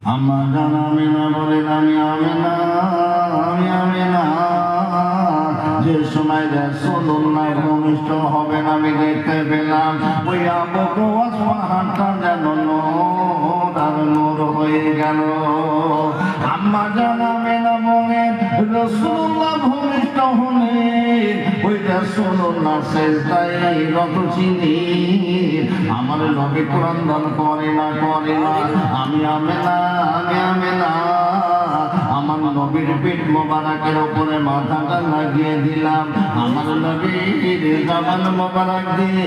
আমার জান আমিনা বলেন আমি আমিনা যে সময় রাসূলুল্লাহ ভূমিষ্ঠ হবেন আমি দেখতে পেলাম ওই আবু বকর পাহাড়টা যেন নূর আর নূর হয়ে গেল। আম্মা জান আমিনা বলেন রাসূলুল্লাহ ভূমিষ্ঠ হলেন ওই রাসূলুল্লাহ সিজদায় রত চিনি আমার নবী কোরআন দান করে না আমি আমিনা আমার নবীর পেট মোবারকের উপরে মাথাটা লাগিয়ে দিলাম। আমার নবীর জবান মোবারক দিয়ে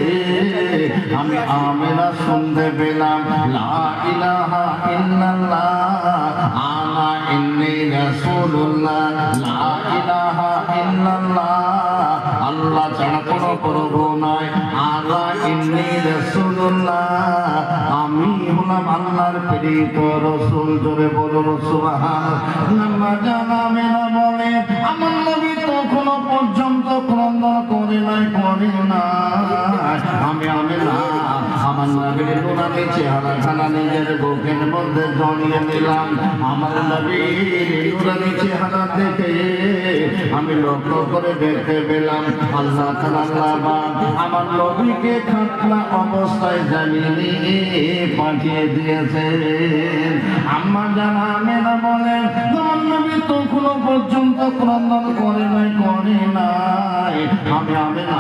আমি আমিনা শুনতে পেলাম লা ইলাহা ইল্লাল্লাহ আনা ইন্নী রাসূলুল্লাহ লা ইলাহা ইল্লাল্লাহ আল্লাহ ছাড়া কোনো প্রভু নাই আনা ইন্নী রাসূলুল্লাহ আমি হলাম আল্লাহর প্রেরিত রাসূল। জোরে বলুন সুবহানাল্লাহ। জানা মেনা বলে আমার নবী তখনো পর্যন্ত ক্রন্দন করে নাই আমি আমিনা আমার নবীর নুরানি চেহারাখানা নিজের বুকের মধ্যে জড়িয়ে নিলাম। আমার নবীর নুরানি চেহারা দেখে আমি লক্ষ্য করে দেখতে পেলাম আল্লাহ তাআলা আমার নবীকে খাতনা অবস্থায় জামিনে পাঠিয়ে দিয়েছেন। আম্মা জানা মেনা বলেন আমার নবী তখনো পর্যন্ত ক্রন্দন করে নাই আমি আমিনা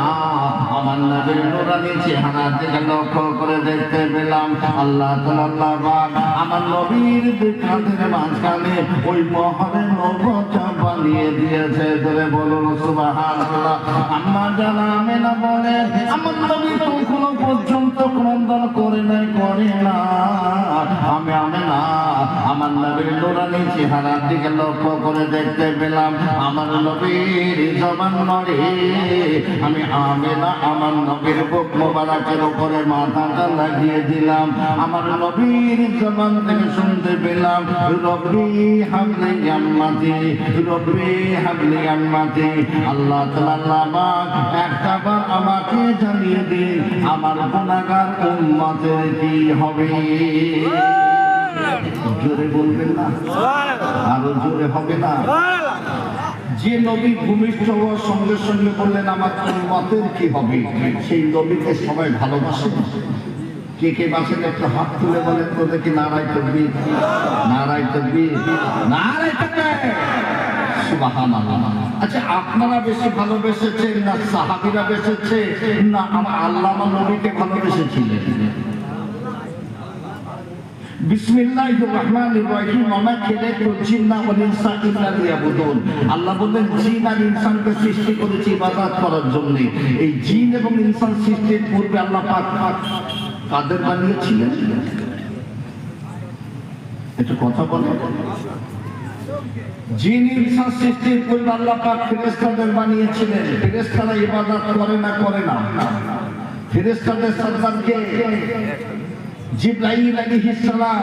আমার নবীর নুরানি চেহারা দিকে লক্ষ্য করে দেখতে পেলাম আল্লাহ তাআলা আমার নবীর দুখানের মাঝখানে ওই মহরের নৌকা বানিয়ে দিয়েছে। ধরে বলুন সুবহানাল্লাহ। আম্মা জানা মেনা বলেন আমার নবী তখনো পর্যন্ত ক্রন্দন করে নাই আমি আমিনা আমার নবীর নুরানি চেহারার দিকে লক্ষ্য করে দেখতে পেলাম আমার নবীর জবান নড়ে আমি আমিনা আমার নবীর বুক মোবারকের উপরে মাথাটা লাগিয়ে দিলাম। আমার নবীর জবান থেকে শুনতে পেলাম রব্বি হাবলি আম্মাতি আল্লাহ তাআলা একটা বার আমাকে জানিয়ে দিন আমার গুনাহগার উম্মতের কি হবে। জোরে বলবেন না, আরো জোরে হবে না। যে নবী ভূমিষ্ঠ হওয়ার সঙ্গে সঙ্গে বললেন আমার উম্মতের কি হবে, সেই নবীকে সবাই ভালোবাসে। কে কে বাসেন একটু হাত তুলে বলেন তো দেখি নারায়ে তাকবীর, নারায়ে তাকবীর, নারায়ে তাকবীর, সুবহানাল্লাহ। আচ্ছা আপনারা বেশি ভালোবেসেছেন না সাহাবীরা বেসেছে না আমার আল্লাহ আমার নবীকে ভালোবেসেছিলেন? বিসমিল্লাহির রহমানির রহিম ওয়া খালাকাতুল জিন্না ওয়াল ইনসা ইল্লা লিয়াবুদুন। আল্লাহ বলেন জিন আর ইনসানকে সৃষ্টি করেছি ইবাদত করার জন্য। এই জিন এবং ইনসান সৃষ্টির পূর্বে আল্লাহ পাক কাদের বানিয়েছিলেন? একটু কথা বলেন। জিন ইনসান সৃষ্টির পূর্বে আল্লাহ পাক ফেরেশতাদের বানিয়েছিলেন। ফেরেশতারা ইবাদত করে না? ফেরেশতাদের সরদারকে জিবরাইল আলাইহিস সালাম।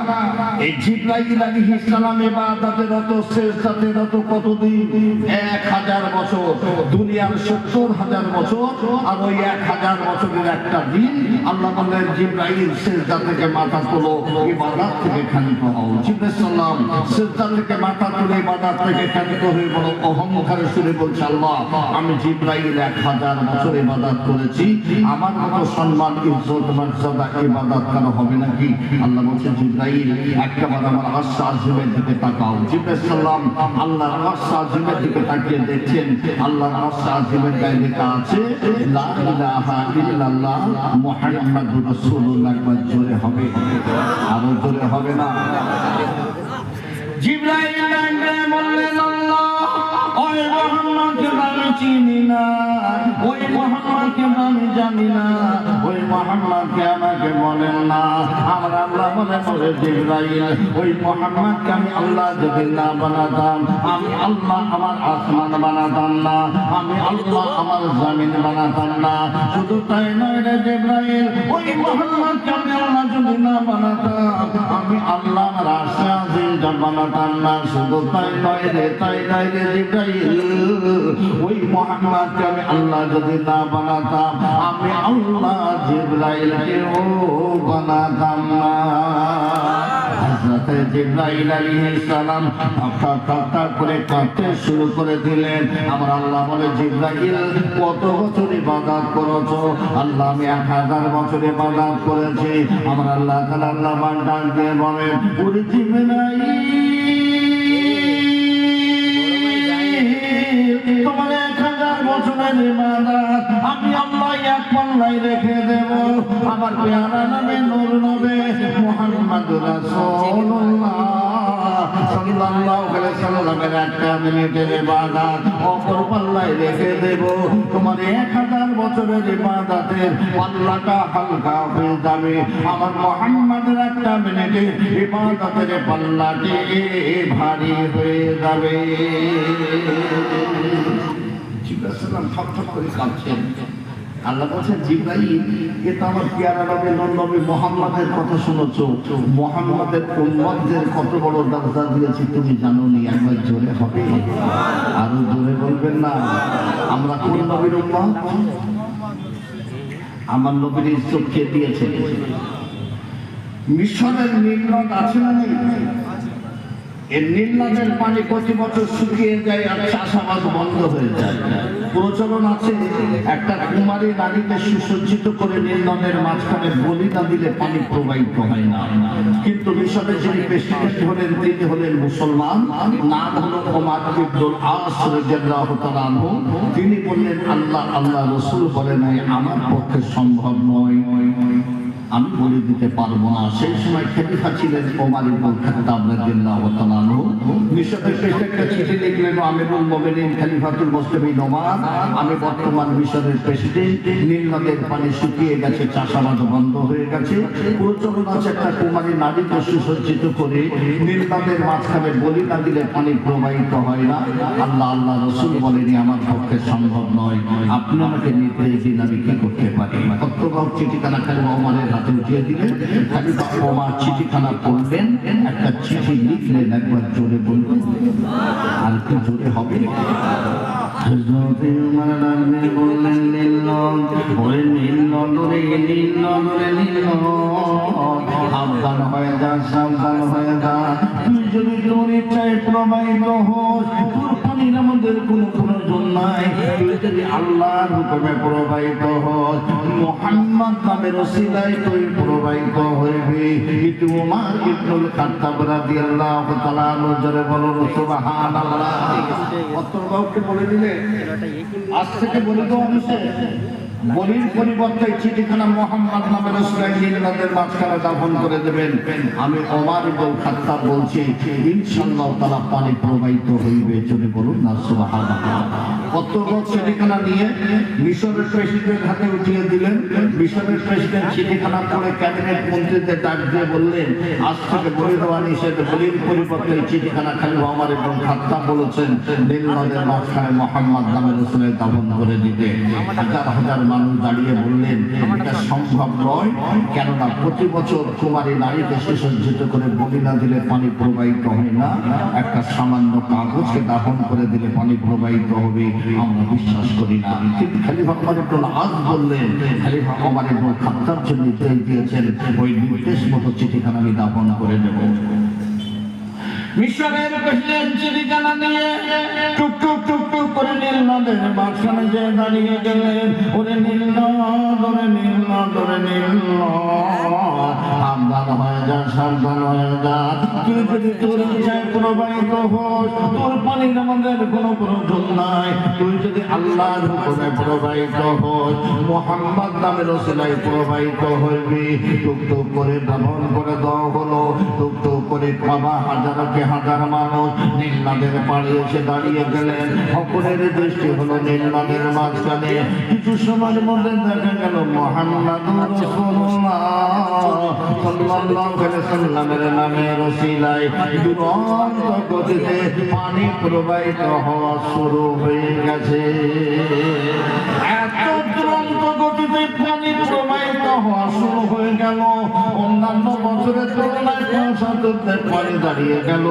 এই জিবরাইল আলাইহিস সালাম ইবাদতে রত সিজদাতে রত কতদিন? 1000 বছর। দুনিয়ার 70,000 বছর আর ওই 1000 বছরের একটা দিন আল্লাহ বললেন জিবরাইল সিজদা থেকে মাথা তোলো, ইবাদত থেকে ক্ষান্ত হও। জিবরাইল সালাম সিজদা থেকে মাথা তুলে ইবাদত থেকে ক্ষান্ত হয়ে বড় অহংকারে সুরে বলছে আল্লাহ আমি জিবরাইল 1000 বছর ইবাদত করেছি, আমার মতো সম্মান ইজ্জত মর্যাদা ইবাদত করা হবে নাকি? আল্লাহ বলছেন জিবরাইল একবার আমার আরশ আজিমের দিকে তাকাও। জিবরাইল সালাম আল্লাহর আরশ আজিমের দিকে তাকিয়ে দেখছেন আল্লাহর আরশ আজিমের গায়ে লেখা আছে লা ইলাহা ইল্লাল্লাহ মুহাম্মাদুর রাসূলুল্লাহ। জোরে হবে, আরো জোরে হবে না? জিবরাইল বললেন আল্লাহ ওই মুহাম্মদকে আমি চিনি না, ওই মুহাম্মদকে আমি জানি না, ওই মুহাম্মদকে আমাকে বলেন না। আমার আল্লাহ বলে জিবরাইল ওই মুহাম্মদকে আমি আল্লাহ যদি না বানাতাম, আমি আল্লাহ আমার আসমান বানাতাম না, আমি আল্লাহ আমার জমিন বানাতাম না। শুধু তাই নয় রে জিবরাইল, ওই মুহাম্মদকে আমি আল্লাহ যদি না বানাতাম, আমি আল্লাহ আমার আরশ আজিম বানাতাম না। শুধু তাই নয় রে জিবরাইল, ওই মুহাম্মদকে আমি আল্লাহ যদি না বানাতাম, আমি আল্লাহ জিবরাইলকেও বানাতাম না। হযরত সাথে জিবরাইল আলাইহিস সালাম ঠাক করে কাঁদতে শুরু করে দিলেন। আমার আল্লাহ বলে, জিবরাইল কত বছর ইবাদত করেছো? আল্লাহ, আমি 1000 বছর ইবাদত করেছি। আমার আল্লাহ তাআলা আল্লাহ ডাক দিয়ে বলেন, ওরে জিবরাইল, তোমার 1000 বছরের ইবাদত আমি আল্লাহ এক পাল্লায় রেখে দেব। আমার পেয়ারা নামে নূর নবে মুহাম্মদুর রাসূলুল্লাহ সাল্লাল্লাহু আলাইহি ওয়াসাল্লামের একটা মিনিটের ইবাদত অপর পাল্লায় রেখে দেব। তোমার 1000 বছরের ইবাদতের পাল্লাটা হালকা হয়ে যাবে। আমার মুহাম্মদের একটা মিনিটের ইবাদতের পাল্লাটি ভারী হয়ে যাবে। জিবরাইল ঠক করে কাঁদছেন। আল্লাহ বলছেন, জিবরাইল, এ তো আমার পেয়ারা নবী মুহাম্মাদের কথা শুনেছো। মুহাম্মাদের উম্মতদের কত বড় দরজা দিয়েছি তুমি জানো নি? একবার জোরে হবে, আরো জোরে বলবেন না? আমরা কোন নবীর উম্মত? আমার নবীর ইজ্জত কে দিয়েছে? মিশরের নীল নদ আছে না নেই? এই নীল নদের পানি প্রতি বছর শুকিয়ে যায় আর চাষাবাদ বন্ধ হয়ে যায়। প্রচলন আছে, একটা কুমারী নারীকে সুসজ্জিত করে নীল নদের মাঝখানে বলি না দিলে পানি প্রবাহিত হয় না। কিন্তু মিশরের যিনি প্রেসিডেন্ট হলেন তিনি হলেন মুসলমান, নাম হলো ওমর ইবনুল আস রাদিয়াল্লাহু তাআলা আনহু। তিনি বললেন, আল্লাহ রাসূল বলে নাই আমার পক্ষে সম্ভব নয়, আমি বলে দিতে পারবো না। সেই সময় খলিফা ছিলেন ওমর ইবনুল খাত্তাব রাদিয়াল্লাহু তাআলা আনহু। মিশরের প্রেসিডেন্টকে চিঠি লিখলেন, আমিরুল মুমিনিন খলিফাতুল মুসলিমিন ওমর, আমি বর্তমান মিশরের প্রেসিডেন্ট। নীল নদের পানি শুকিয়ে গেছে, চাষাবাদ বন্ধ হয়ে গেছে। প্রচলন আছে একটা কুমারী নারীকে সুসজ্জিত করে নীল নদের মাঝখানে বলি না দিলে পানি প্রবাহিত হয় না। আল্লাহ রাসূল বলেনি আমার পক্ষে সম্ভব নয়, আপনি আমাকে নির্দেশ দিন আমি কি করতে পারি। পত্রবাহক চিঠিখানা খলিফা ওমরের হাতে উঠিয়ে দিলেন। খলিফা ওমর চিঠিখানা পড়লেন, একটা চিঠি লিখলেন। একবার জোরে বলবেন, আর কি জোরে হবে? হযরত ওমর রাজি বললেন, নীল নদ, ওরে নীল নদ, ওরে নীল নদ, ওরে নীল নদ, সাবধান হয়ে যা, সাবধান হয়ে যা। তুই যদি তোর ইচ্ছায় প্রবাহিত হোস, তোর পানির আমাদের কোনো প্রয়োজন নাই। তুই যদি আল্লাহর হুকুমে প্রবাহিত হোস, মুহাম্মদ নামের ওসিলায় তুই প্রবাহিত হইবি। কিন্তু ওমর ইবনুল খাত্তাব রাদিয়াল্লাহু তাআলা আনহু জোরে বলুন সুবহানাল্লাহ। অত্রবাহকে বলে দিলে, আজ থেকে বলে দাও অফিসে, বলির পরিবর্তে চিঠিখানা মুহাম্মদ নামের রাসূলের নীল নদের মাঝখানে দাফন করে দেবেন। আমি ওমর ইবনুল খাত্তাব বলছি, ইনশাআল্লাহ তাআলা পানি প্রবাহিত হইবে। জোরে বলুন না সুবহানাল্লাহ। পত্রবাহক চিঠিখানা নিয়ে মিশরের প্রেসিডেন্ট হাতে উঠিয়ে দিলেন। মিশরের প্রেসিডেন্ট চিঠিখানা পড়ে ক্যাবিনেট মন্ত্রীদের ডাক দিয়ে বললেন, আজ থেকে বলি দেওয়া নিষেধ। বলির পরিবর্তে চিঠিখানা খলিফা ওমর ইবনুল খাত্তাব বলেছেন নীল নদের মাঝখানে মুহাম্মদ নামের রাসূলের দাফন করে দিতে। হাজার হাজার মানুষ দাঁড়িয়ে বললেন, এটা সম্ভব নয়, কেননা প্রতি বছর কুমারী নারীকে সুসজ্জিত করে বলি না দিলে পানি প্রবাহিত হয় না। একটা সামান্য কাগজকে দাফন করে দিলে পানি প্রবাহিত হবে, আমরা বিশ্বাস করি না। কিন্তু খলিফা ওমর ইবনুল আস বললেন, খলিফা ওমর ইবনুল খাত্তাব যে নির্দেশ দিয়েছেন, ওই নির্দেশ মতো চিঠিখানা আমি দাফন করে দেব। মিশরের প্রেসিডেন্ট চিঠিখানা নিয়ে টুক টুক টুক টুক করে নীল নদের মাঝখানে যে দাঁড়িয়ে গেলেন। ওরে নীল নদ, ওরে নীল নদ, ওরে নীল নদ, সাবধান হয়ে যা, সাবধান হয়ে যা। তুই যদি তোর ইচ্ছায় প্রবাহিত হোস, তোর পানির আমাদের কোনো প্রয়োজন নাই। তুই যদি আল্লাহর হুকুমে প্রবাহিত হোস, মুহাম্মদ নামের ওসিলায় প্রবাহিত হইবি। টুক টুক করে দাফন করে দেওয়া হলো। টুক টুক করে বাবা হাজারকে হাজার মানুষ নীল নদের পাড়ে এসে দাঁড়িয়ে গেলেন। সকলের দৃষ্টি হলো নীল নদের মাঝখানে। কিছু সময়ের মধ্যে দেখা গেল মুহাম্মদুর রাসূলুল্লাহ সাল্লাল্লাহু আলাইহি ওয়াসাল্লামের নামের ওসিলায় দুরন্ত গতিতে পানি প্রবাহিত হওয়া শুরু হয়ে গেছে। এত দুরন্ত গতিতে পানি প্রবাহিত হওয়া শুরু হয়ে গেল। অন্যান্য বছরের তুলনায় কুয়াশা চলতে পরে দাঁড়িয়ে গেল।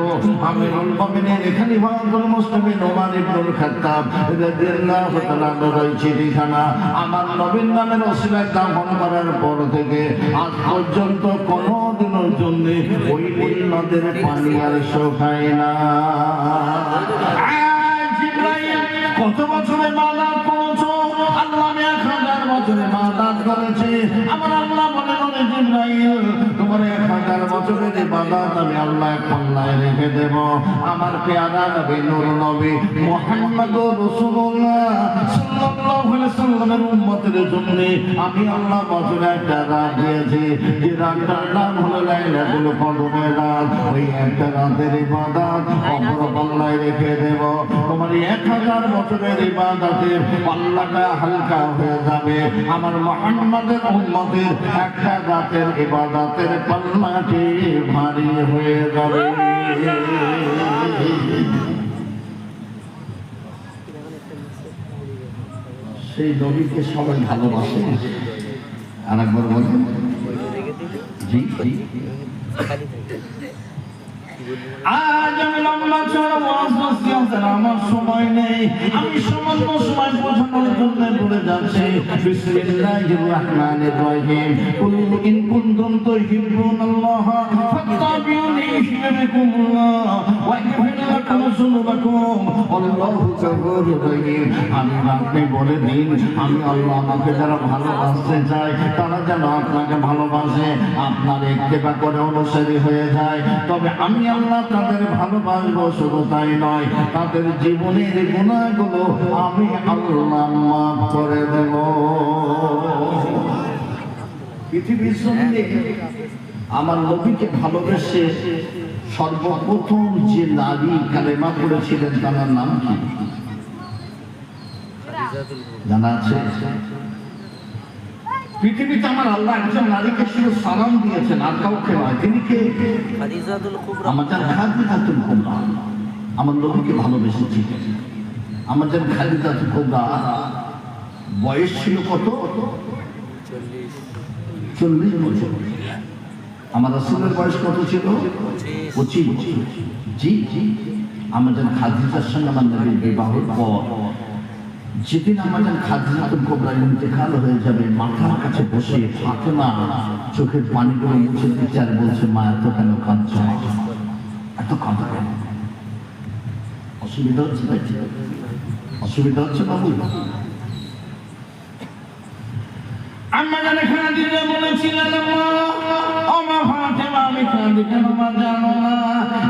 আমিরুল মুমিনিন খলিফাতুল মুসলিমিন ওমর ইবনুল খাত্তাব রাদিয়াল্লাহু তাআলা চিঠিখানা আমার নবীর নামের ওসিলায় দাফন করার পর থেকে আজ পর্যন্ত কোনো দিনের জন্য ওই নীল নদের পানি আর শুকায় না। কত বছরে মালাত করেছো? আল্লাহ 1000 বছরে মালাত করেছে। আমার আল্লাহ বলে বলে জিবরাইল তোমার 1000 বছরের ইবাদত আমি আল্লাহ পাল্লায় রেখে দেব। আমার পেয়ারা নবী নূর নবী মুহাম্মদুর রাসূলুল্লাহ সাল্লাল্লাহু আলাইহি ওয়াসাল্লামের উম্মতের জন্য আমি আল্লাহ বছরে একটা রাত দিয়েছি, যে রাতটার নাম হলো লাইলাতুল কদরের রাত। ওই একটা রাতের ইবাদত অপর পাল্লায় রেখে দেব। তোমার 1000 বছরের ইবাদতের পাল্লাটা হালকা হয়ে যাবে। আমার মুহাম্মদের উম্মতের একটা রাতের ইবাদতের পাল্লাটি ভারী হয়ে যাবে। সেই নবীকে সবাই ভালোবাসে। আর একবার বলেন জি জি। আজ আমি লম্বা চড়া ওয়াজ নসিহতের আমার সময় নেই। আমি সামান্য সময় বোঝানোর জন্য বলে যাচ্ছি বিসমিল্লাহির রহমানির রহিম। কুল ইন কুনতুম তুহিব্বুনাল্লাহ ফাত্তাবিউনি ইউহিব্বুকুমুল্লাহ ওয়া ইয়াগফির লাকুম যুনুবাকুম আল্লাহু গফুরুর রহিম। আমি আপনি বলে দিন আমি আল্লাহ আমাকে যারা ভালোবাসতে চায় তারা যেন আপনাকে ভালোবাসে, আপনার ইত্তেবা করে অনুসারী হয়ে যায়। তবে আমি আল্লাহ তাদের ভালোবাসবো, শুধু তাই নয় তাদের জীবনের গুনাহগুলো আমি আল্লাহ মাফ করে দেব। পৃথিবীর জমিনে আমার নবীকে ভালোবেসে সর্বপ্রথম যে নারী কালেমা পড়েছিলেন তার নাম কি জানা আছে? পৃথিবীতে আমার আল্লাহ একজন নারীকে শুধু সালাম দিয়েছেন, আর কাউকে নয়। তিনি কে? আমাদের খাদিজাতুল কুবরা। আমার নবীকে ভালোবেসেছি। আমাদের খাদিজাতুল কুবরা বয়স ছিল কত? 40 বছর। আমার রাসূলের বয়স কত ছিল? 25 বছর। জি জি। আমাদের খাদিজার সঙ্গে আমার নবীর বিবাহের পর যেদিন আমাদের খাদিজাতুল কুবরা ইন্তেকাল হয়ে যাবে, মাথার কাছে বসে ফাতেমা চোখের পানিগুলো মুছে দিচ্ছে আর বলছে, মা এত কেন কাঁদছ? এত কাঁদো কেন? অসুবিধা হচ্ছে? অসুবিধা হচ্ছে বাবু? আম্মা জানে খাদিজা বলেছিলেন, ও মা ফাতেমা আমি কাঁদি কেন মা জানো না?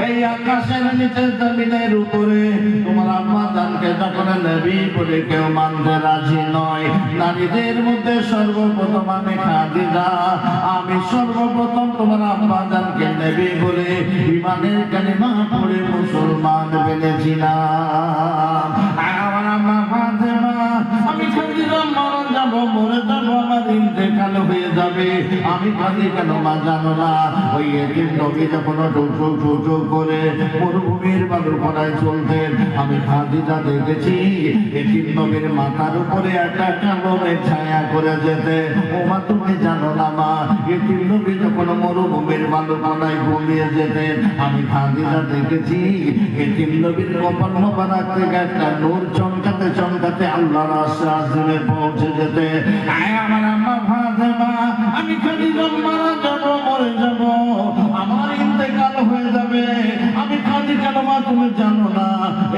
এই আকাশের নিচে জমিনের উপরে তোমার আম্মা জানকে যখন নবী বলে কেউ মানতে রাজি নয়, নারীদের মধ্যে সর্বপ্রথম আমি খাদিজা, আমি সর্বপ্রথম তোমার আম্মা জানকে নবী বলে ঈমানের কালিমা পড়ে মুসলমান বলেছিলাম। আমার আম্মা ফাতেমা আমি খাদিজা মারা যাব, মরে যাব, আমার ইন্তেকাল হয়ে যাবে, আমি কাঁদি কেন মা জানো না? ওই এতিম নবী যখন টোটো করে মরুভূমির বালুকণায় চলতেন, আমি খাদিজা দেখেছি এতিম নবীর মাথার উপরে একটা কালো মেঘ ছায়া করে যেতে। ও মা তুমি জানো না মা, এতিম নবী যখন মরুভূমির বালুকণায় ঘুমিয়ে যেতেন, আমি খাদিজা দেখেছি এতিম নবীর কপাল মোবারক থেকে একটা নূর চমকাতে চমকাতে আল্লাহর আশ্রয়ে পৌঁছে যেতে। আমার আম্মা ফাতেমা আমি খাদিজা মারা যাব, মরে যাব, আমার ইন্তেকাল হয়ে যাবে, আমি কাঁদি কেন মা তুমি জানো না?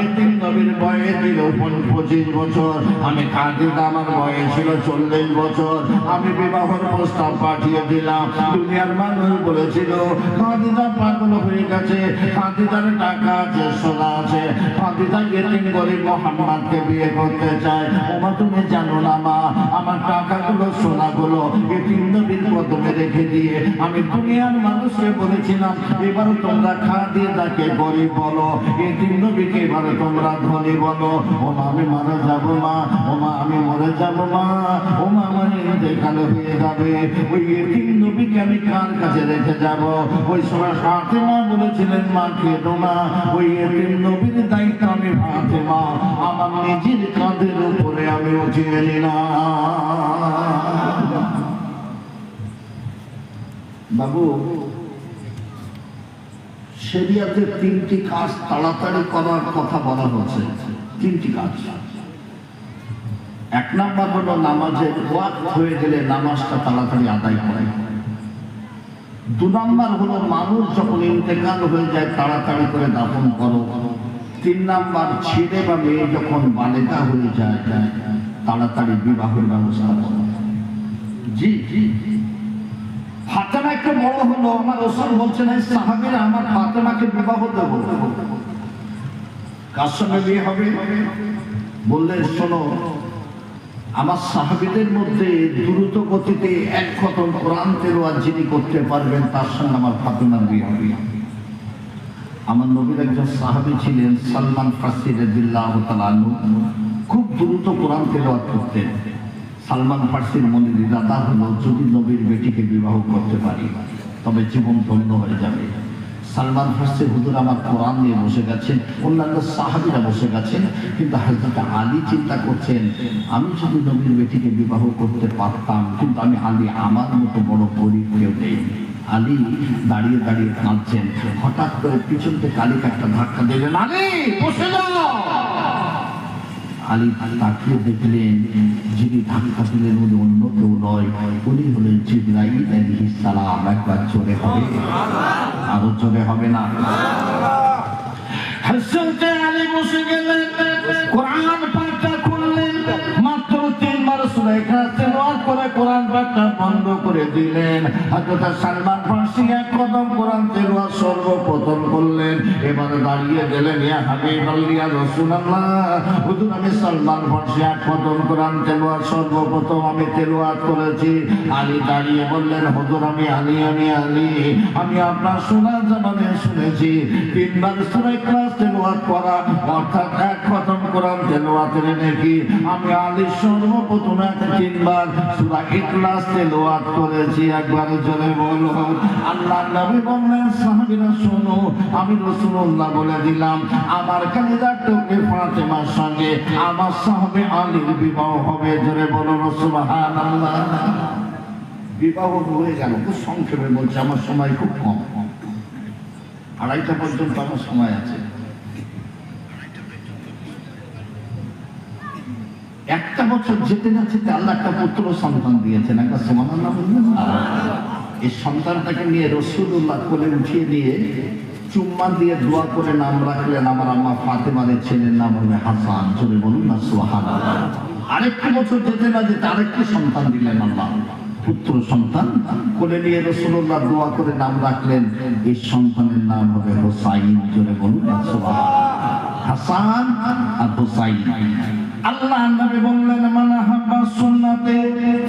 এতিম নবীর বয়স ছিল 25 বছর, আমি খাদিজা আমার বয়স ছিল 40 বছর। আমি বিবাহের প্রস্তাব পাঠিয়ে দিলাম। দুনিয়ার মানুষ বলেছিল খাদিজা পাগল হয়ে গেছে, খাদিজার টাকা আছে, সোনা আছে, খাদিজা এতিম গরিব মুহাম্মদকে বিয়ে করতে চায়। ও মা তুমি জানো না মা, আমার টাকাগুলো সোনাগুলো এতিম নবীর কদমে রেখে দিয়ে আমি দুনিয়ার মানুষকে বলেছিলাম এবার তোমরা খাদিজাকে গরিব বলো, এতিম নবীকে এবার তোমরা ধনী বলো। ও মা আমি মারা যাব মা, ও মা আমি মরে যাব মা, ও মা আমার ইন্তেকাল হয়ে যাবে, ওই এতিম নবীকে আমি কার কাছে রেখে যাব? ওই সময় ফাতেমা বলেছিলেন মা কেঁদো না, ওই এতিম নবীর দায়িত্ব আমি ফাতেমা আমার নিজের কাঁধের উপরে আমি উঠিয়ে নিলাম। বাবু, শরিয়াতে 3টি কাজ তাড়াতাড়ি করার কথা বলা হচ্ছে। 3টি কাজ। 1 নাম্বার হলো নামাজের ওয়াক্ত হয়ে গেলে নামাজটা তাড়াতাড়ি আদায় করে। 2 নাম্বার হলো মানুষ যখন ইন্তেকাল হয়ে যায় তাড়াতাড়ি করে দাফন করো। 3 নাম্বার ছেলে বা মেয়ে যখন বালেগা হয়ে যায় তাড়াতাড়ি বিবাহের ব্যবস্থা করো। জি জি, ফাতেমা একটু বড় হলো, আমার রাসূল বলছেন এই সাহাবীরা আমার ফাতেমাকে বিবাহ দেব। কার সঙ্গে বিয়ে হবে? বললেন শোনো, আমার সাহাবীদের মধ্যে দ্রুত গতিতে 1 খতম কোরআন তেলাওয়াত যিনি করতে পারবেন তার সঙ্গে আমার ফাতেমার বিয়ে হবে। আমার নবীর একজন সাহাবী ছিলেন সালমান ফারসি রাদিয়াল্লাহু তাআলা আনহু, খুব দ্রুত কোরআন তেলাওয়াত করতেন। সালমান ফারসির মনের ইরাদা হলো যদি নবীর বেটিকে বিবাহ করতে পারি তবে জীবন ধন্য হয়ে যাবে। সালমান ফারসি হুজুর আমার কোরআন নিয়ে বসে গেছেন, অন্যান্য সাহাবীরা বসে গেছেন, কিন্তু হযরত আলী চিন্তা করছেন আমি যদি নবীর বেটিকে বিবাহ করতে পারতাম, কিন্তু আমি আলী আমার মতো বড় গরীব কেউ নেই। আলী দাঁড়িয়ে দাঁড়িয়ে কাঁদছেন, হঠাৎ করে পিছন থেকে আলীকে একটা ধাক্কা দিলেন, আলী বসে যাও। আলী তাকিয়ে দেখলেন যিনি ধাক্কা দিলেন উনি অন্য কেউ নয়, উনি হলেন জিবরাইল আলাইহিস সালাম। একবার জোরে হবে, আরো জোরে হবে না? হযরত আলী বসে গেলেন, কোরআন পাঠটা খুললেন, মাত্র 3 বার সূরা ইখলাস তেলাওয়াত করে কোরআন পাঠটা বন্ধ করে দিলেন। হযরত সালমান ফারসি 1 কদম কোরআন তেলাওয়াত সর্বপ্রথম করলেন। এবারে দাঁড়িয়ে গেলেন, ইয়া হাবিবাল্লাহ ইয়া রাসূলুল্লাহ, হুজুর আমি সালমান ফারসি 1 কদম কোরআন তেলাওয়াত সর্বপ্রথম আমি তেলাওয়াত করেছি। আলী দাঁড়িয়ে বললেন, হুজুর আমি আলী আমি আপনার শোনা জানানে শুনেছি 3 বার সূরা ইখলাস তেলাওয়াত করা অর্থাৎ 1 কদম কোরআন তেলাওয়াতের নাকি আমি আলী সর্বপ্রথম 3 বার সূরা ইখলাস তেলাওয়াত করেছি। একবার জোরে বলো। আল্লাহর নবী বললেন, সাহাবীরা শোনো, আমি রাসূলুল্লাহ বলে দিলাম আমার কলিজার টুকরো ফাতেমার সঙ্গে আমার সাহাবী আলীর বিবাহ হবে। জোরে বলো সুবহানাল্লাহ। বিবাহ হয়ে গেল। খুব সংক্ষেপে বলছি, আমার সময় খুব কম, 2:30 পর্যন্ত আমার সময় আছে। 1 বছর যেতে না যেতে আল্লাহ একটা পুত্র সন্তান দিয়েছেন। একটা সুবহানাল্লাহ বলবেন। এই সন্তানটাকে নিয়ে রাসূলুল্লাহ কোলে উঠিয়ে নিয়ে চুম্মা দিয়ে দোয়া করে নাম রাখলেন আমার আম্মা ফাতেমার ছেলের নাম হবে হাসান। জোরে বলুন না সুবহানাল্লাহ। 1 বছর যেতে না যেতে আরেকটি সন্তান দিলেন আল্লাহ, পুত্র সন্তান। কোলে নিয়ে রাসূলুল্লাহ দোয়া করে নাম রাখলেন, এই সন্তানের নাম হবে হুসাইন। জোরে বলুন না সুবহানাল্লাহ। হাসান আর হুসাইন। আল্লাহ নবী বললেন, মান আহাব্বা সুন্নতি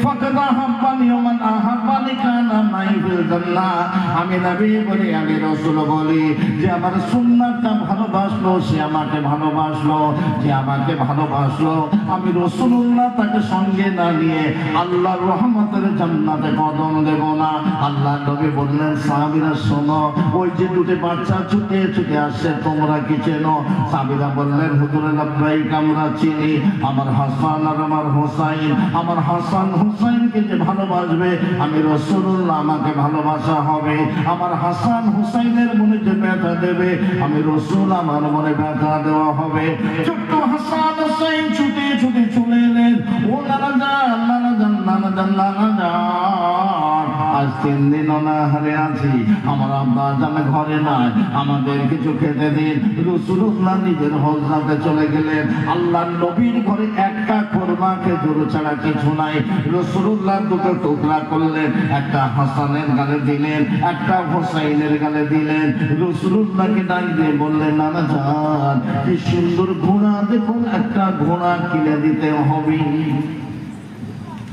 ফাকাদ আহাব্বানি ওয়া মান আহাব্বানি কানা মাই ফিল জান্নাহ। আমি নবী বলি, আমি রাসূল বলি, যে আমার সুন্নাতটা ভালোবাসলো সে আমাকে ভালোবাসলো, যে আমাকে ভালোবাসলো আমি রাসূলুল্লাহ তাকে সঙ্গে না নিয়ে আল্লাহর রহমতের জান্নাতে কদম দেব না। আল্লাহ নবী বললেন, সাহাবীরা শোনো, ওই যে 2টি বাচ্চা ছুটে ছুটে আসছে তোমরা কি চেনো? সাহাবীরা বললেন, হুজুর লাব্বাইক, আমরা চিনি। আমার হাসান আর আমার হুসাইন, আমার হাসান হুসাইনকে যে ভালোবাসবে আমি রাসূলুল্লাহ আমাকে ভালোবাসা হবে। আমার হাসান হুসাইনের মনে যে ব্যথা দেবে আমি রাসূল আমার মনে ব্যথা দেওয়া হবে। ছোট্ট হাসান হুসাইন ছুটে ছুটে চলে এলেন, ও নানা যান নানা যান নানা যান নানা যান, আজ 3 দিন অনাহারে আছি, আমার আব্বা জান ঘরে নাই, আমাদের কিছু খেতে দিন। রাসূলুল্লাহ নিজের হজরাতে চলে গেলেন। আল্লাহর নবীর ঘরে একটা কোরমা খেজুর ছাড়া কিছু নাই। রাসূলুল্লাহ 2টো টুকরা করলেন, একটা হাসানের গালে দিলেন, একটা হুসাইনের গালে দিলেন। রাসূলুল্লাহকে ডাক দিয়ে বললেন, নানা যান কি সুন্দর ঘোড়া দেখুন, একটা ঘোড়া কিনে দিতে হবে।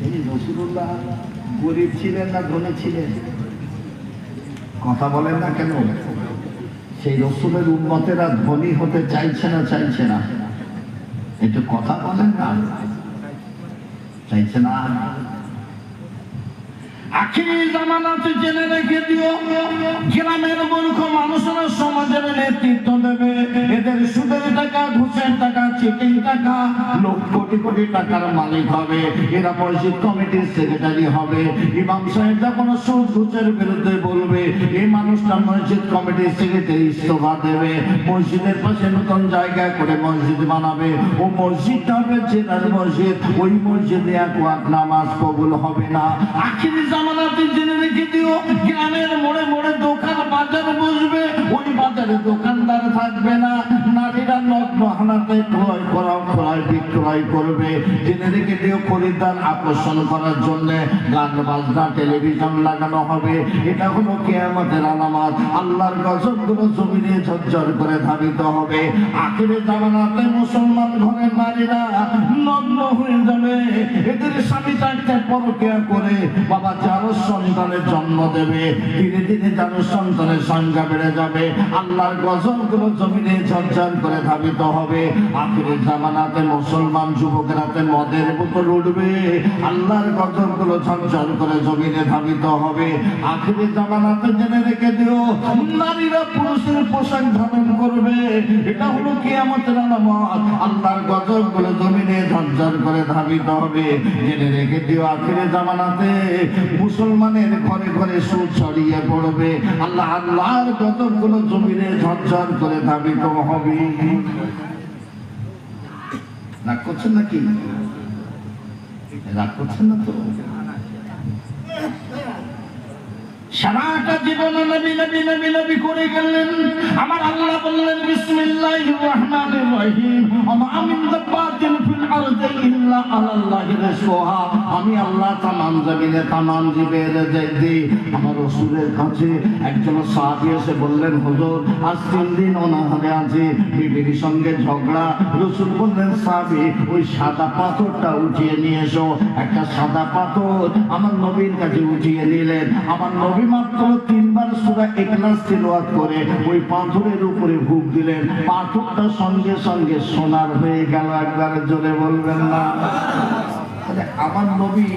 এই রাসূলুল্লাহ গরিব ছিলেন না ধনী ছিলেন? কথা বলেন না কেন? সেই রাসূলের উম্মতেরা ধনী হতে চাইছে না? চাইছে না? একটু কথা বলেন না, চাইছে না? আখিরি জামানাতে জেনে রেখে দিও, গ্রামের মূর্খ মানুষরা সমাজের নেতৃত্ব দেবে। এদের সুদের টাকা ঘুষের টাকা চিকেন টাকা লোক কোটি কোটি টাকার মালিক হবে, এরা মসজিদ কমিটির সেক্রেটারি হবে। ইমাম সাহেব যখন সুদ ঘুষের বিরুদ্ধে বলবে, এই মানুষটা মসজিদ কমিটির সেক্রেটারি ইস্তফা দেবে, মসজিদের পাশে নতুন জায়গা করে মসজিদ বানাবে। ও মসজিদটা হবে জেনার মসজিদ, ওই মসজিদে এক ওয়াক্ত নামাজ কবুল হবে না। আখিরি জামানাতে জেনে রেখে দিও, গ্রামের মোড়ে মোড়ে দোকান বাজার বসবে, ওই বাজারে দোকানদার থাকবে না, নারীরা নগ্ন হানাতে ক্রয় বিক্রয় করবে। জেনে রেখে দিও, খরিদ্দার আকর্ষণ করার জন্য গান বাজনা টেলিভিশন লাগানো হবে। এটা হলো কিয়ামতের আলামত। আল্লাহর গজবগুলো জমিনে ঝরঝর করে ধাবিত হবে। আখিরে জামানাতে মুসলমান ঘরের নারীরা নগ্ন হয়ে যাবে, এদের স্বামী থাকতে পরকিয়া করে বাবা যারো সন্তানের জন্ম দেবে, ধীরে ধীরে যারো সন্তানের সংখ্যা বেড়ে যাবে। আল্লাহর গজবগুলো জমিনে ঝরঝর করে ধাবিত হবে। আখিরে জামানাতে মুসলমান যুবকরাতে মদের বোতল উঠবে, আল্লাহর গজবগুলো ঝরঝর করে জমিনে ধাবিত হবে। আখিরে জামানাতে জেনে রেখে দিও, নারীরা পুরুষের পোশাক ধারণ করবে, এটা হলো কিয়ামতের আলামত। আল্লাহর গজবগুলো জমিনে ঝরঝর করে ধাবিত হবে। জেনে রেখে দিও, আখিরে জামানাতে মুসলমানের ঘরে ঘরে সুদ ছড়িয়ে পড়বে, আল্লাহর গজবগুলো জমিনে ঝরঝর করে ধাবিত হবে। রাগ করছেন নাকি? রাগ করছেন না তো? সারাটা জীবন নবী নবী নবী নবী করে গেলেন। আমার আল্লাহ বললেন বিসমিল্লাহির রহমানির রহিম, ওয়া মিন দাব্বাতিন ফিল আরদি ইল্লা আলাল্লাহি রিজকুহা। আমি আল্লাহ তামাম জমিনে তামাম জীবের রিজিক। আমার রাসূলের কাছে একজন সাহাবী এসে বললেন, হুজুর আজ 3 দিন অনাহারে আছি, বিবির সঙ্গে ঝগড়া। রাসূল বললেন, সাহাবী ওই সাদা পাথরটা উঠিয়ে নিয়ে এসো। একটা সাদা পাথর আমার নবীর কাছে উঠিয়ে নিলেন। আমার নবী মাত্র 3 বার সূরা ইখলাস তিলাওয়াত করে ওই পাথরের উপরে ফুঁক দিলেন, পাথরটা সঙ্গে সঙ্গে সোনার হয়ে গেল। একবার জোরে বলবেন না? আমার নবী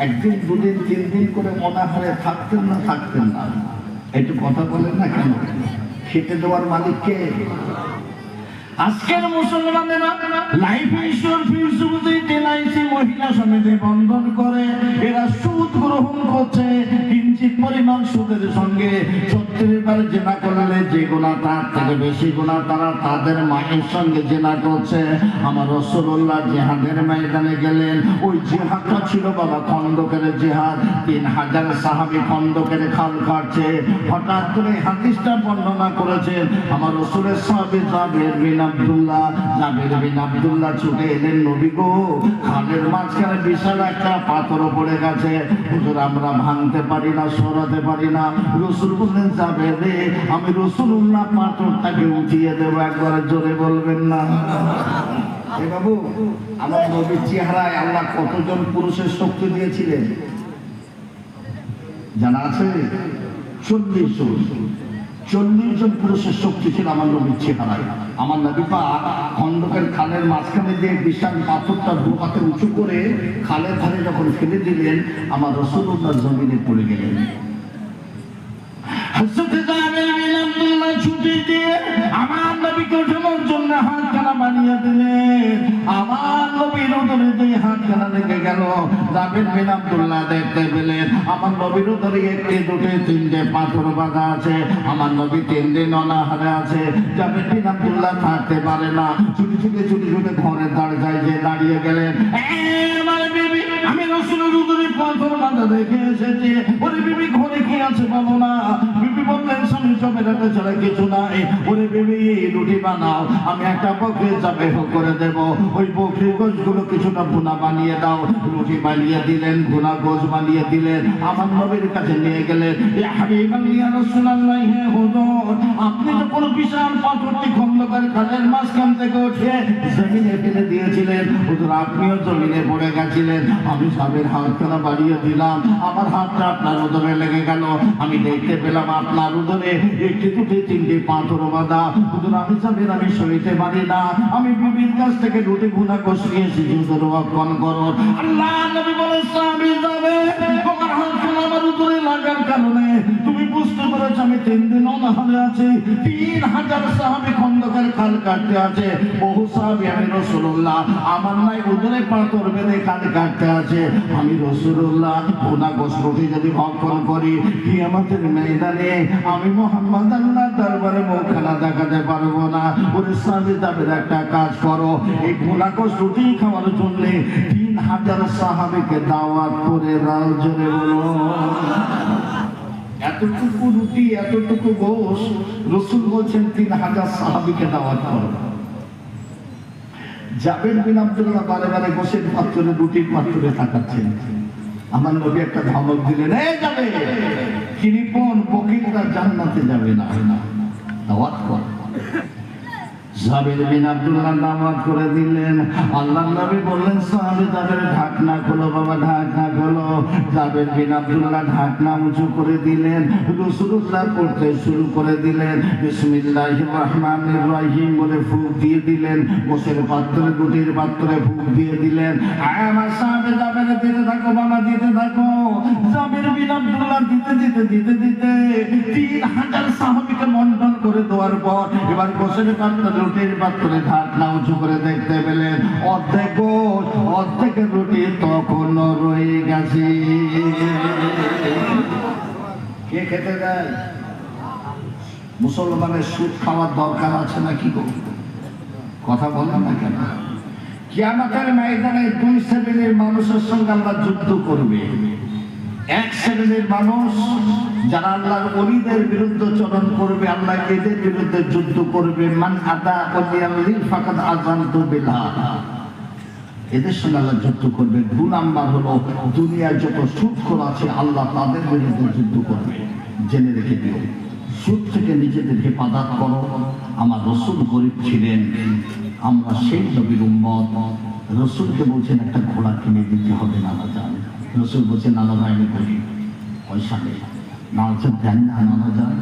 একদিন 2 দিন 3 দিন করে অনাহারে থাকতেন না? থাকতেন না? একটু কথা বলেন না কেন? খেতে দেওয়ার মালিক কে? আজকের মুসলমানেরা লাইফ ইন্স্যুরেন্স ফিউচারিটি এলআইসি মহিলা সমিতি বন্ধন করে এরা সুদ গ্রহণ করছে। কিঞ্চিত পরিমাণ সুদের সঙ্গে 36 বার জেনা করলে যে গুনাহ তার থেকে বেশি গুনাহ তারা তাদের মায়ের সঙ্গে জেনা করছে। আমার রাসূলুল্লাহ জিহাদের ময়দানে গেলেন, ওই জিহাদটা ছিল বাবা খন্দকের জিহাদ। 3000 সাহাবী খন্দকের খাল কাটছে। হঠাৎ করে হাদিসটা বর্ণনা করেছেন আমার রাসূলের সাহাবী জাবের বিন আব্দুল্লাহ ছুটে এলেন, নবী গো খালের মাঝখানে বিশাল একটা পাথর পড়ে গেছে, হুজুর আমরা ভাঙতে পারি না, সরাতে পারি না। রাসূল বললেন, যাবে রে, আমি রাসূলুল্লাহ পাথরটাকে উঠিয়ে দেবো। একবার জোরে বলবেন না? এ বাবু, আমার নবীর চেহারায় আল্লাহ কতজন পুরুষের শক্তি দিয়েছিলেন জানা আছে? 40 জন পুরুষের শক্তি ছিল আমার নবীর চেহারায়। আমার নবী পাক খন্দকের খালের মাঝখানে দিয়ে বিশাল পাথরটা 2 হাতে উঁচু করে খালের ধারে যখন ফেলে দিলেন, আমার রাসূলুল্লাহ জমিনে পড়ে গেলেন। হযরত জাবের বিন আব্দুল্লাহ ছুটে গিয়ে আমার নবীকে ওঠানোর জন্য হাতখানা বানিয়ে দিলেন। আমার নবীর উদরে 2 হাতখানা লেগে গেল। জাবের বিন আব্দুল্লাহ দেখতে পেলেন আমার নবীর উদরে 1, 2, 3টে পাথর বাঁধা আছে। আমার নবী 3 দিন অনাহারে আছে। জাবের বিন আব্দুল্লাহ থাকতে পারে না, ছুটে ঘরের দরজায় যে দাঁড়িয়ে গেলেন। আমার বিবি, আমি রাসূলের উদরে পাথর বাঁধা দেখে এসেছি। ওরে বিবি, ঘরে কি আছে বলো না? বিবি বললেন, স্বামী জবেরাতে ছাড়া কিছু নাই। ওরে বিবি, রুটি বানাও, আমি একটা বকরি জবেহ করে দেব। ওই বকরি গোশগুলো কিছুটা ভুনা বানিয়ে দাও। রুটি বানিয়ে দিলেন, ভুনা গোশ বানিয়ে দিলেন। আমার নবীর কাছে নিয়ে গেলেন। ইয়া হাবিবাল্লাহ, ইয়া রাসূলুল্লাহ, হে হুজুর, আপনি যখন বিশাল পাথরটি খন্দকের খালের মাঝখান থেকে উঠিয়ে জমিনে ফেলে দিয়েছিলেন, হুজুর আপনিও জমিনে পড়ে গেছিলেন। আমি সাবের হাতখানা বাড়িয়ে দিলাম, আমার হাতটা আপনার উদরে লেগে গেল। আমি দেখতে পেলাম আপনার উদরে 1, 2, 3টে পাথর বাঁধা। হুজুর আমি সাবের, আমি সইতে পারি না। আমি বিবির কাছ থেকে রুটি ভুনা কষিয়ে এসেছি, হুজুর রক্ষণ করুন। আল্লাহ নবী বলেন, সাহাবী যাবে, তোমার হাতখানা আমার উদরে লাগার কারণে তুমি বুঝতে পেরেছ আমি 3 দিন অনাহারে আছি। 3000 সাহাবী খন্দক চোখের খাল কাটতে আছে, বহু সাহাবী আমি রাসূলুল্লাহ আমার নাই উদরে পাথর বেঁধে কান কাটতে আছে, আমি রাসূলুল্লাহ ওনা গোশরুটি যদি ভক্ষণ করি কিয়ামতের ময়দানে আমি মুহাম্মদ আল্লাহ দরবারে মুখখানা দেখাতে পারবো না। ওরে সাহাবী তাদের একটা কাজ করো, এই ভুনা গোশরুটি খাওয়ার জন্য 3000 সাহাবীকে দাওয়াত করে দাও, জোরে বলো। এতটুকু রুটি এতটুকু গোশ রাসূল বলছেন 3000 সাহাবীকে দাওয়াত করো। জাবের বিন আব্দুল্লাহ বারে বারে গোশের পাত্রে রুটির পাত্রে তাকাচ্ছেন। আমার নবী একটা ধমক দিলেন, এই যাবে কৃপণ ফকিররা জান্নাতে যাবে না, দাওয়াত কর। জাবের বিন আব্দুল্লাহ দাওয়াত করে দিলেন। আল্লাহর নবী বললেন, সাহাবী তাদের ঢাকনা খোলো বাবা, ঢাকনা খোলো। জাবের বিন আব্দুল্লাহ ঢাকনা উঁচু করে দিলেন, রাসূলুল্লাহ পড়তে শুরু করে দিলেন, বিসমিল্লাহির রহমানির রহিম বলে ফুঁক দিয়ে দিলেন। গোশের পাত্রে রুটির পাত্রে ফুঁক দিয়ে দিলেন। আমার সাহাবী জাবের দিতে থাকো বাবা, দিতে থাকো। জাবের বিন আব্দুল্লাহ দিতে দিতে দিতে দিতে 3000 সাহাবীকে মন্ডন করে দেওয়ার পর এবার গোশের পাত্রে রুটির পাত্রে ঢাকনা উঁচু করে দেখতে পেলেন অর্ধেক রুটি তখনও রয়ে গেছে। কে খেতে দেয়? মুসলমানের সুদ খাওয়ার দরকার আছে নাকি গো? কথা বলেন না কেন? কিয়ামতের ময়দানে 2 শ্রেণীর মানুষের সঙ্গে আল্লাহ যুদ্ধ করবে। এক শ্রেণীর মানুষ যারা আল্লাহর ওলিদের বিরুদ্ধে চরণ করবে, আল্লাহ এদের বিরুদ্ধে যুদ্ধ করবে। মান আদা ওলিয়াল্লি ফাকাদ আযানতু বিল্লাহ, এদের সঙ্গে আল্লাহ যুদ্ধ করবে। 2 নাম্বার হলো দুনিয়ায় যত সুদখোর আছে আল্লাহ তাদের বিরুদ্ধে যুদ্ধ করবে। জেনে রেখে দিও, সুদ থেকে নিজেদেরকে হেফাজত করো। আমার রাসূল গরীব ছিলেন, আমরা সেই নবীর উম্মত। রাসূলকে বলছেন একটা ঘোড়া কিনে দিতে হবে নানা জান। রাসূল বলছেন, নানা ভাই আমি করি পয়সা নেই। নানা জান দেন না, নানা জান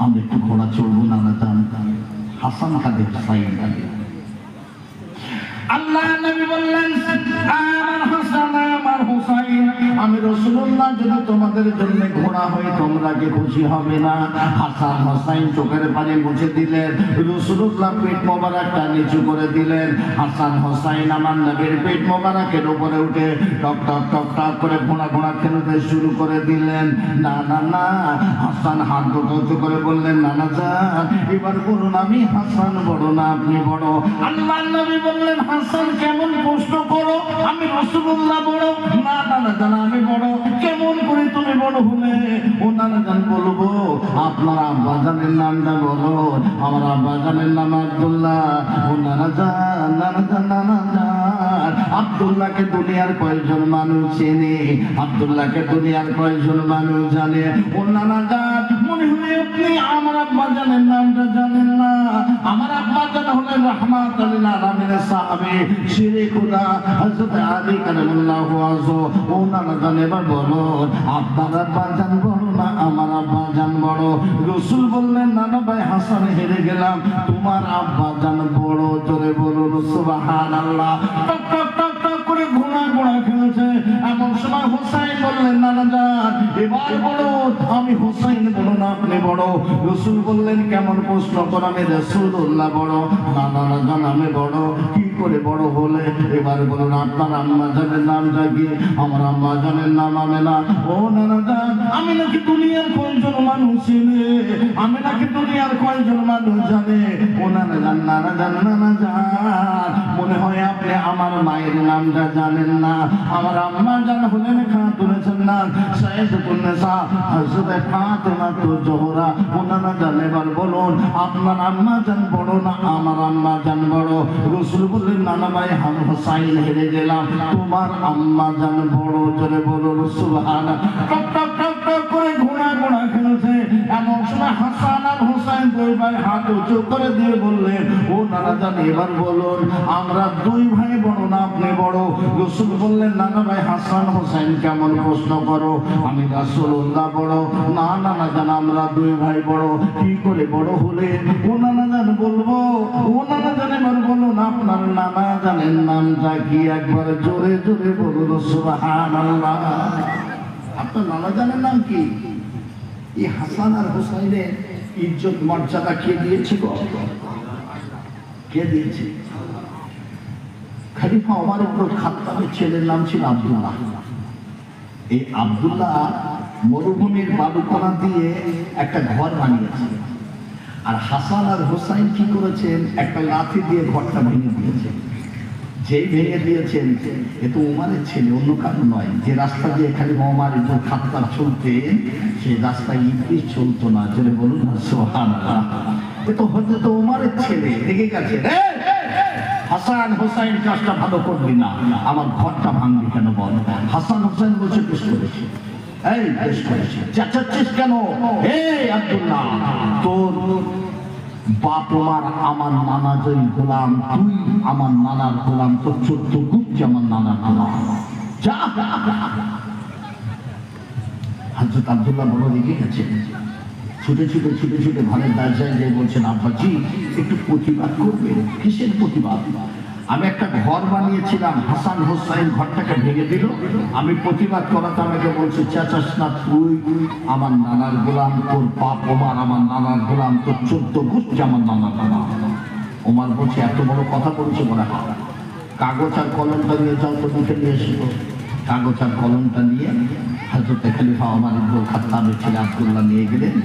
আমরা একটু ঘোড়া চড়বো নানা জান। হাসান কাঁদে, হুসাইন কাঁদে। আল্লাহ নবী বললেন, আমার হাসান আমার হুসাইন, আমি রাসূলুল্লাহ যদি তোমাদের জন্য ঘোড়া হই তোমরা কি খুশি হবে না? হাসান হুসাইন চোখের পানি মুছে দিলেন। রাসূলুল্লাহ পেট মোবারকটা নিচু করে দিলেন। হাসান হুসাইন আমার নবীর পেট মোবারকের উপরে উঠে টক টক টক টক করে ঘোড়া ঘোড়া খেলতে শুরু করে দিলেন। না না না, হাসান হাত দুটো উঁচু করে বললেন, নানা জান এবার বলুন আমি হাসান বড় না আপনি বড়? আল্লাহর নবী বললেন, হাসান কেমন প্রশ্ন করো, আমি রাসূলুল্লাহ বড়? না নানা জান আমি বড়। কেমন করে তুমি বড় হলে? ও নানা জান বলবো আপনার আব্বা জানের নামটা বলো। আমার আব্বা জানের নাম আব্দুল্লাহ। ও নানা জান নানা জান নানা জান, আব্দুল্লাহকে দুনিয়ার কয়েকজন মানুষ চেনে? আব্দুল্লাহকে দুনিয়ার কয়েকজন মানুষ জানে? ও নানা জান মনে হয় আপনি আমার আব্বা জানের নামটা জানেন না। আমার আব্বা জান হলেন রাহমাতুল লিল আলামিনের সাহাবী শিরে খুদা হযরত আলী কারামাল্লাহু ওয়াজহু। ও নানা জান এবার বলো আপনার আব্বা জান বড় না আমার আব্বা জান বড়? রাসূল বললেন, নানা ভাই হাসান হেরে গেলাম, তোমার আব্বা জান বড়। জোরে বলুন সুবহানাল্লাহ। টক টক টক টক করে ঘোড়া ঘোড়া খেলছে। এমন সময় হুসাইন বললেন, নানা জান এবার বড়, আমি হুসাইন বড় না আপনি বড়? রাসূল বললেন, কেমন প্রশ্ন কর, আমি রাসূলুল্লাহ বড়। না নানা জান আমি বড়। কি করে বড় হলে? এবার বলুন আপনার আম্মা জানের নামটা কি? আমার আম্মা জানের নাম আমেনা। ও নানা জান আমি নাকি দুনিয়ার কয়জন মানুষ চিনে? আমি নাকি দুনিয়ার কয়জন মানুষ জানে? ও নানা জান নানা জান নানা জান মনে হয় আপনি আমার মায়ের নামটা জানেন না। আমার আম্মা জান হলেন খাতুনের নাম সাইয়্যিদাতুন নিসা হযরত ফাতেমা জোহরা। ও নানা জান এবার বলুন আপনার আম্মা জান বড় না আমার আম্মা জান বড়? রাসূল বললেন, নানা ভাই হুসাইন হেরে গেলাম, তোমার আম্মা জান বড়। জোরে বলুন সুবহানাল্লাহ। টক টক টক টক করে ঘোড়া ঘোড়া খেলছে। এমন সময় হাসান আর হুসাইন দুই ভাই হাত উঁচু করে দিয়ে বললেন, ও নানা জান এবার বলুন আমরা 2 ভাই বড় না আপনি বড়? রাসূল বললেন, নানা ভাই হাসান হুসাইন কেমন প্রশ্ন করো, আমি রাসূলুল্লাহ বড়। না নানা জান আমরা 2 ভাই বড়। কি করে বড় হলে? ও নানা জান বলবো। ও নানা জান এবার বলুন আপনার নানা জানের নামটা কি? একবার জোরে জোরে বলুন সুবহানাল্লাহ। আপনার নানা জানের নাম কি? এই হাসান আর হুসাইনের ইজ্জত মর্যাদা কে দিয়েছে গো? কে দিয়েছে? খলিফা ওমর ইবনে খাত্তাবের ছেলের নাম ছিল আব্দুল্লাহ। এই আব্দুল্লাহ মরুভূমির বালুকণা দিয়ে একটা ঘর বানিয়েছে, আর হাসান আর হোসাইন কি করেছেন? একটা লাঠি দিয়ে ঘরটা ভেঙে দিয়েছেন। যেই ভেঙে দিয়েছেন, এ তো ওমরের ছেলে, অন্য কারণ নয়। যে রাস্তা দিয়ে খলিফা ওমর ইবনে খাত্তাব চলতেন, সেই রাস্তায় ইবলিস চলতো না। যেটা বলুন সুবহানাল্লাহ। এ তো হযরত ওমরের ছেলে, দেখে গেছে হাসান হোসাইন কাজটা ভালো করবি না, আমার ঘরটা ভাঙবি কেন বল? হাসান হোসেন বলছে বেশ করেছে। এই বেশ করেছে, চেঁচাচ্ছিস কেন? এই আব্দুল্লাহ, তোর বাপ ওমর আমার নানার গোলাম, তুই আমার নানার গোলাম, তোর 14 গোত্র আমার নানার গোলাম। যা। হযরত আব্দুল্লাহ বড় রেগে গেছে, ছুটে ছুটে ছুটে ছুটে ঘরের দরজায় যেয়ে বলছেন, আব্বাজি একটু প্রতিবাদ করবে। কিসের প্রতিবাদ? আমি একটা ঘর বানিয়েছিলাম, হাসান হোসাইন ঘরটাকে ভেঙে দিল, আমি প্রতিবাদ করাতে আমাকে বলছে, চেঁচাস না, তুই আমার নানার গোলাম, তোর বাপ ওমর আমার নানার গোলাম, তোর 14 গোত্র আমার নানার গোলাম। ওমর বলছে, এত বড় কথা বলছে বলা? কাগজ আর কলমটা নিয়ে যাও তো, লিখে নিয়ে এসো। কাগজ আর কলমটা নিয়ে হযরত খলিফা ওমর ইবনে খাত্তাবের ছেলে আব্দুল্লাহ নিয়ে গেলেন।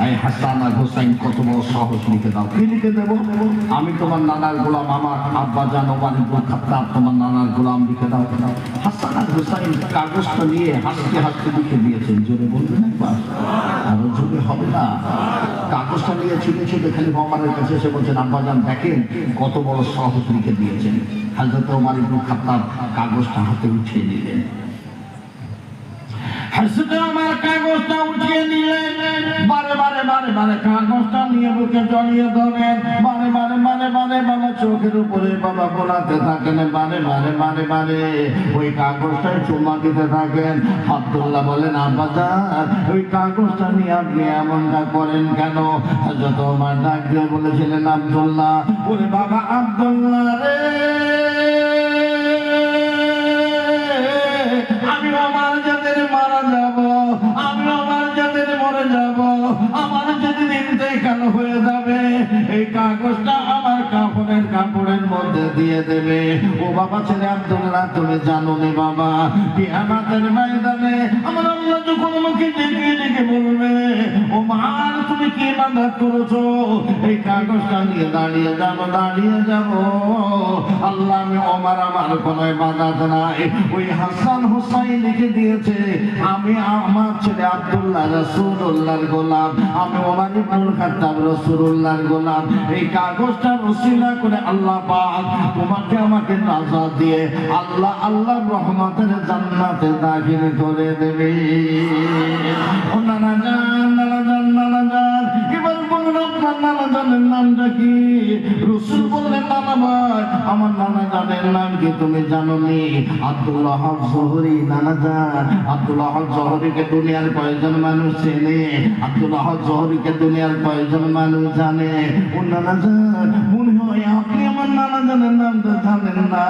এই হাসান আর হোসাইন কত বড় সাহস, লিখে দাও। কি লিখে দেবো? আমি তোমার নানার গোলাম, আমার আব্বাজান ওমর ইবনে খাত্তাব তোমার নানার গোলাম, লিখে দাও। হাসান আর হোসাইন কাগজটা নিয়ে হাসতে হাসতে লিখে দিয়েছেন। জোরে বলবেন একবার? আরো জোরে হবে না? কাগজটা নিয়ে ছুটে ছুটে খলিফা ওমরের কাছে এসে বলছেন, আব্বাজান দেখেন কত বড় সাহস, লিখে দিয়েছেন। হযরত ওমর ইবনে খাত্তাব কাগজটা হাতে উঠিয়ে নিলেন। হযরত ওমর কাগজটা উঠিয়ে নিলেন, বারে বারে বারে বারে কাগজটা নিয়ে বুকে জড়িয়ে ধরেন, বারে বারে বারে বারে বাবা চোখের উপরে বাবা বোলাতে থাকেন, বারে বারে বারে বারে ওই কাগজটায় চুমা দিতে থাকেন। আব্দুল্লাহ বলেন, আব্বাজান ওই কাগজটা নিয়ে আপনি এমনটা করেন কেন? হযরত ওমর ডাক দিয়ে বলেছিলেন, আব্দুল্লাহ, ওরে বাবা আব্দুল্লাহ রে, আমি আমার যাদের মারা যাব, আমি আমার যাদের মরে যাব, আমার যেদিন ইন্তেকাল হয়ে যাবে, এই কাগজটা আমার কাপড়ের মধ্যে দিয়ে দেবে। ও বাবা ছেলে আব্দুল্লাহ, তুমি জানো নে বাবা, কিয়ামতের ময়দানে আমার আল্লাহ যখন আমাকে ডেকে ডেকে বলবে, ও মা তুমি কি ইবাদত করেছো, এই কাগজটা নিয়ে দাঁড়িয়ে যাব। আল্লাহ, আমি ওমর আমার কোনো ইবাদত নাই, ওই হাসান হোসাইন লিখে দিয়েছে আমি আমার ছেলে আব্দুল্লাহ রাসূলুল্লাহর গোলাম, আমি ওমর ইবনে খাত্তাব রাসূলুল্লাহর গোলাম। এই কাগজটার ওসিলা করে আল্লাহ পাক তোমাকে আমাকে নাজাত দিয়ে আল্লাহর রহমতের জান্নাতে দাখিল করে দেবে। ও নানা জান, এবার বলুন আপনার নানা জানের নামটা কি? রাসূল বললেন, নানা ভাই আমার নানা জানের নাম কি তুমি জানো নি? আব্দুল্লাহ জোহরি। নানা জান, আব্দুল্লাহ জোহরিকে দুনিয়ার কয়েকজন মানুষ চেনে? আব্দুল্লাহ জোহরিকে দুনিয়ার কয়েকজন মানুষ জানে? ও নানা জান, মনে হয় আপনি আমার নানা জানের নামটা জানেন না।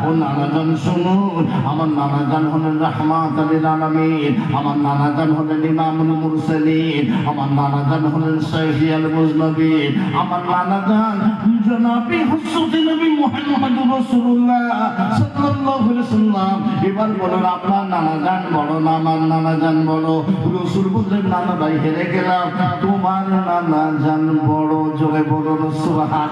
ও নানা জান শুনুন, আমার নানা জান হলেন রাহমাতুল লিল আলামিন, আমার নানা জান হলেন ইমামুল মুরসালিন, আমার নানা জান হলেন শাফিউল মুজনবিন, আমার নানা জান জনাবে হযরত নবী মুহাম্মদুর রাসূলুল্লাহ সাল্লাল্লাহু আলাইহি ওয়াসাল্লাম। এবার বলেন আপনার নানা জান বড় না আমার নানা জান বড়? রাসূল বললেন, নানা ভাই হেরে গেলাম, তোমার নানা জান বড়। জোরে বলুন সুবহান।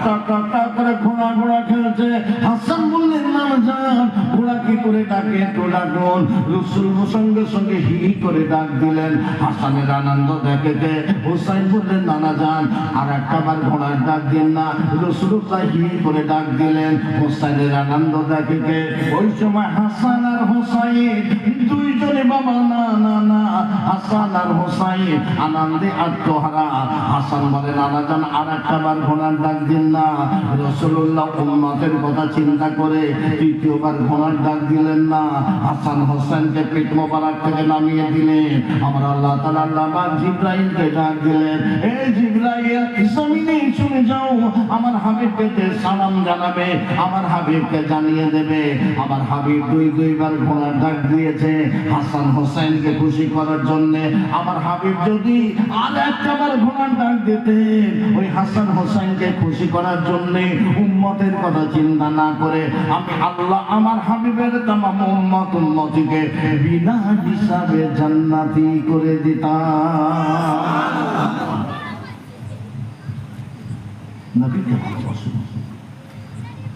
টাটা করে ঘোড়া খেলছে। হাসান বললেন, নানা জান ঘোড়া কি করে ডাকে তো ডাকুন। রাসূল সঙ্গে সঙ্গে হি করে ডাক দিলেন। হাসানের আনন্দ দেখে হোসাইন বললেন, নানা জান আর একটা বার ঘোড়ার ডাক দিন না। রাসূলুল্লাহ হি করে ডাক দিলেন। হোসাইনের আনন্দ দেখে ওই সময় হাসান আর হোসাইন দুইজনে বাবা না হাসান আর হোসাইন আনন্দে আত্মহারা। হাসান বলে, নানা জান আর একটা বার ঘোড়ার ডাক দিন না। রাসূলুল্লাহ উম্মতের কথা চিন্তা করে তৃতীয়বার ঘোড়ার ডাক দিলেন না। হাসান হোসেনকে পিঠ মোবারক থেকে নামিয়ে দিলেন। আমার আল্লাহ তাআলা আল্লাহ জিবরাইলকে ডাক দিলেন, এই জিবরাইল জমিনে চলে যাও, আমার আমার হাবিবকে সালাম জানাবে, আমার হাবিবকে জানিয়ে দেবে। আমার হাবিব দুইবার ঘোড়ার ডাক দিয়েছে হাসান হোসেনকে খুশি করার জন্য। আমার হাবিব যদি আর একটাবার ঘোড়ার ডাক দিতেন ওই হাসান হোসেনকে খুশি করার জন্য, উম্মতের কথা চিন্তা না করে আমি আল্লাহ আমার হাবিবের তামাম উম্মতকে বিনা হিসাবে জান্নাতি করে দিতাম। নবীকে ভালোবাসুন।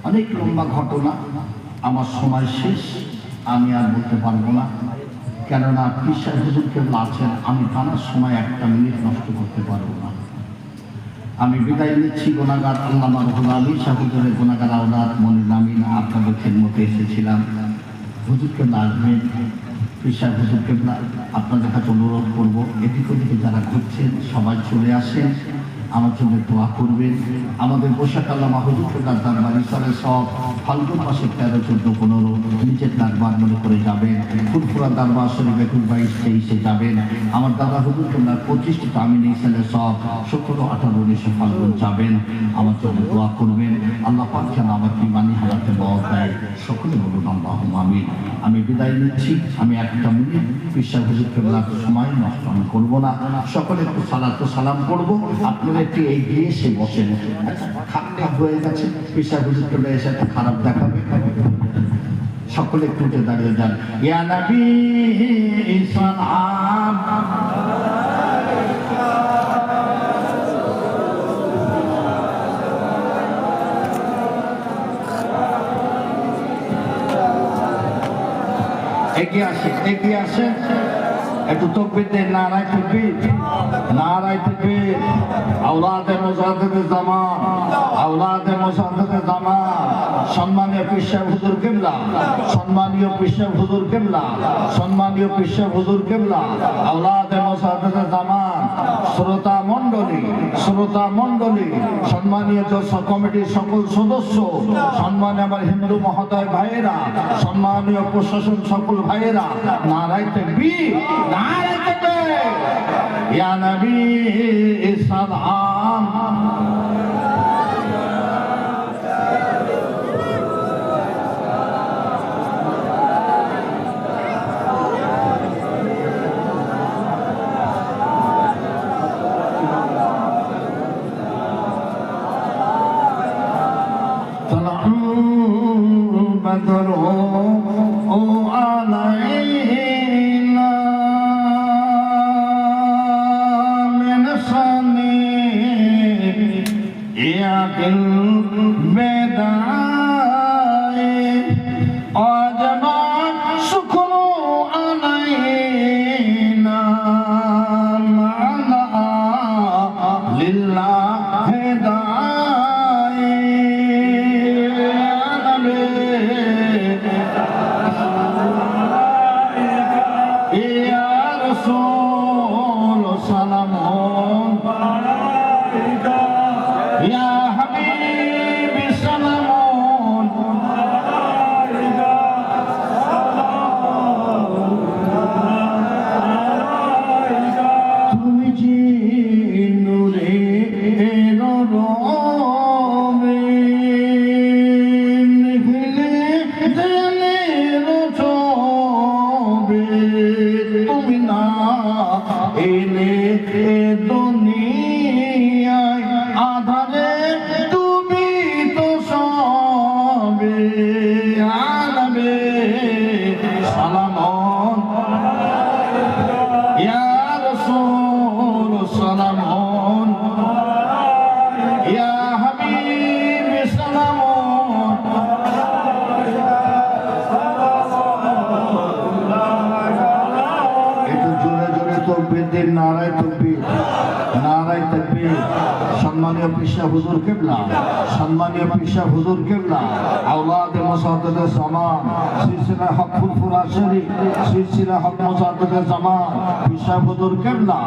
অনেক লম্বা ঘটনা, আমার সময় শেষ, আমি আর বলতে পারবো না, কেননা বিশ্বাস হুজুর কেবল আছেন, আমি টানার সময় একটা মিনিট নষ্ট করতে পারবো না। আমি বিদায় নিচ্ছি। গুনাহগার আল্লামা রুহুল আলী শাহ হুজুরের গুনাহগার আওলাদ মনির আমিন আপনাদের খেদমতে এসেছিলাম। হুজুরকে আসবেন, বিশ্বাস হুজুর কেবলা আপনাদের কাছে অনুরোধ করবো এদিক ওদিকে যারা ঘুরছেন সবাই চলে আসেন, আমার জন্য দোয়া করবেন। আমাদের বৈশাখ আল্লামা হুজুর কেবলার দরবার ঈশ্বরের সব ফাল্গুন মাসের 13, 14, 15 নিজের দরবার মনে করে যাবেন। ফুরফুরা দরবার শরীফে 22, 23 যাবেন। আমার দাদা হুজুর কেবলার 25টি তামিল ইসলামের সব 17, 18, 19 ফাল্গুন যাবেন। আমার জন্য দোয়া করবেন। আল্লাহ পাক যেন আমাকে ইমানি হালাতে বরকত দেয়। সকলে বলুন আল্লাহুম্মা আমিন। আমি বিদায় নিচ্ছি। আমি একটা মিনিট বিশ্বাস হুজুর কেবলার সময় নষ্ট আমি করবো না। সকলে একটু সালাম করবো। আপনারা একটু এগিয়ে এসে বসেন। খারাপ হয়ে গেছে, বিশ্বাস হুজুর কেবলা এসে একটা খারাপ দেখাবে। সকলে একটু উঠে দাঁড়িয়ে যান। ইয়া নবী সালাম, এগিয়ে আসে একটু তকবীর দেন। নারায়ে তাকবীর, নারায়ে তাকবীর। আওলাদে মুজাদ্দিদে জামান, আওলাদে মুজাদ্দিদে জামান, সম্মানীয় পীর সাহেব হুজুর কেবলা, সম্মানীয় পীর সাহেব হুজুর কেবলা, সম্মানীয় পীর সাহেব হুজুর কেবলা, আওলাদে মুজাদ্দিদে জামান, শ্রোতা মণ্ডলী, সম্মানীয় জলসা কমিটির সকল সদস্য, সম্মানীয় আমার হিন্দু মহোদয় ভাইয়েরা, সম্মানীয় প্রশাসন সকল ভাইয়েরা, নারায়ে তাকবীর, নারায়ে তাকবীর। ইয়া নবী সালাম, সম্মানীয় পীর সাহেব হুজুর কেবলা, সম্মানীয় পীর সাহেব হুজুর কেবলা, আওলাদে মুজাদ্দিদে জামান, সিলসিলা হক ফুরফুরা শরীফ, সিলসিলা হক মুজাদ্দিদে জামান, পীর সাহেব হুজুর কেবলা।